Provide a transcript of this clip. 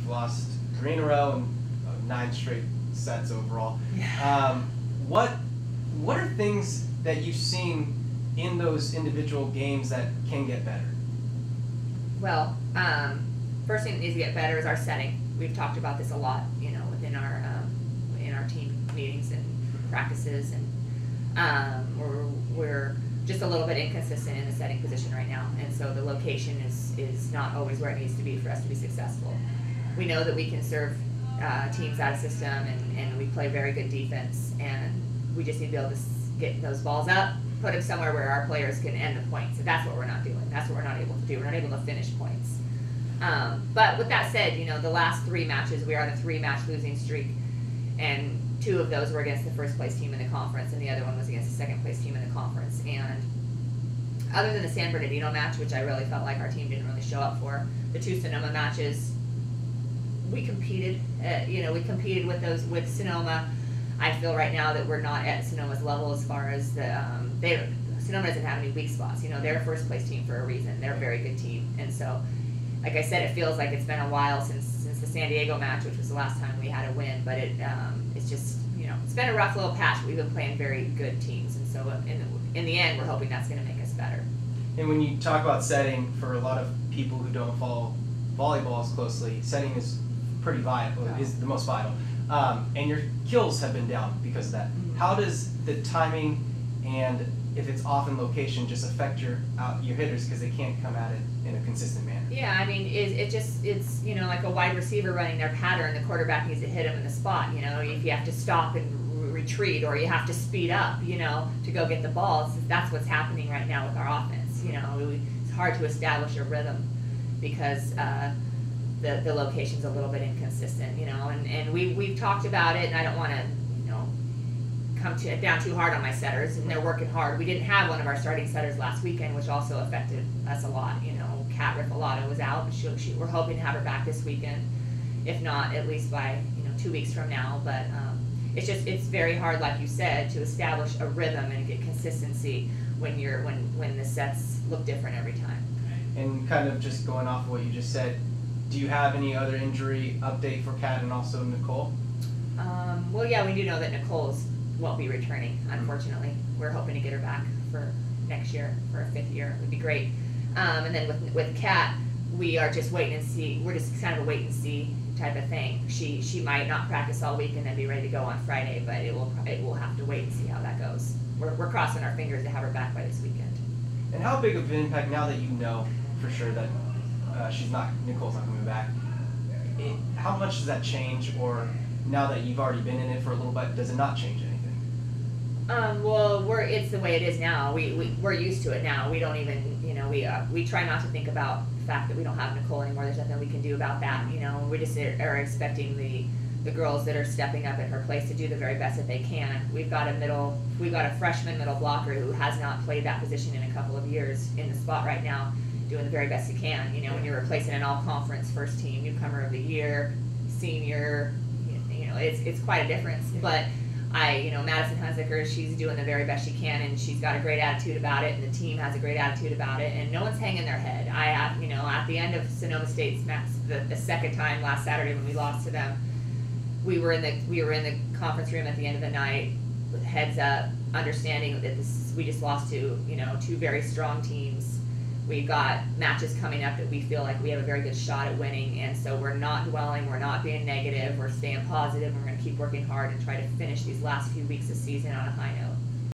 You've lost 3 in a row and 9 straight sets overall. Yeah. What are things that you've seen in those individual games that can get better? Well, first thing that needs to get better is our setting. We've talked about this a lot, within our team meetings and practices, and we're just a little bit inconsistent in the setting position right now, and so the location is not always where it needs to be for us to be successful. We know that we can serve teams out of system, and we play very good defense, and we just need to be able to get those balls up, put them somewhere where our players can end the points. And that's what we're not doing. That's what we're not able to do. We're not able to finish points. But with that said, the last 3 matches, we are on a 3-match losing streak, and 2 of those were against the first place team in the conference, and the other one was against the second place team in the conference. And other than the San Bernardino match, which I really felt like our team didn't really show up for, the 2 Sonoma matches, we competed. We competed with Sonoma. I feel right now that we're not at Sonoma's level as far as Sonoma doesn't have any weak spots. They're a first place team for a reason. They're a very good team, and so, like I said, it feels like it's been a while since the San Diego match, which was the last time we had a win. But it's just it's been a rough little patch. But we've been playing very good teams, and so in the end, we're hoping that's going to make us better. And when you talk about setting, for a lot of people who don't follow volleyball as closely, setting is pretty vital. Yeah. Is the most vital. And your kills have been down because of that. Mm-hmm. How does the timing and if it's off in location just affect your hitters because they can't come at it in a consistent manner? Yeah, I mean, it's like a wide receiver running their pattern. The quarterback needs to hit them in the spot. If you have to stop and retreat, or you have to speed up, to go get the ball. That's what's happening right now with our offense. It's hard to establish a rhythm because the location's a little bit inconsistent. And we've talked about it, and I don't want to come down too hard on my setters, and they're working hard. We didn't have one of our starting setters last weekend, which also affected us a lot. Kat Riffalata was out. We're hoping to have her back this weekend, if not at least by 2 weeks from now. But it's very hard, like you said, to establish a rhythm and get consistency when the sets look different every time. And kind of just going off of what you just said, do you have any other injury update for Kat and also Nicole? Well, yeah, we do know that Nicole won't be returning, unfortunately. We're hoping to get her back for next year, for a 5th year. It would be great. And then with Kat, we are just waiting and see. We're just kind of a wait and see type of thing. She might not practice all week and then be ready to go on Friday, but it will have to wait and see how that goes. We're crossing our fingers to have her back by this weekend. And how big of an impact, now that you know for sure that Nicole's not coming back, how much does that change, or now that you've already been in it for a little bit, does it not change anything? Well, it's the way it is now. We're used to it now. We don't even, we try not to think about the fact that we don't have Nicole anymore. There's nothing we can do about that. We just are expecting the girls that are stepping up at her place to do the very best that they can. We've got a freshman middle blocker who has not played that position in a couple of years in the spot right now, doing the very best he can. When you're replacing an all-conference first team, newcomer of the year, senior, it's quite a difference. But Madison Hunziker, she's doing the very best she can, and she's got a great attitude about it, and the team has a great attitude about it, and no one's hanging their head. At the end of Sonoma State's match, the second time last Saturday when we lost to them, we were in the conference room at the end of the night with heads up, understanding that we just lost to 2 very strong teams. We've got matches coming up that we feel like we have a very good shot at winning, and so we're not dwelling, we're not being negative, we're staying positive, and we're going to keep working hard and try to finish these last few weeks of season on a high note.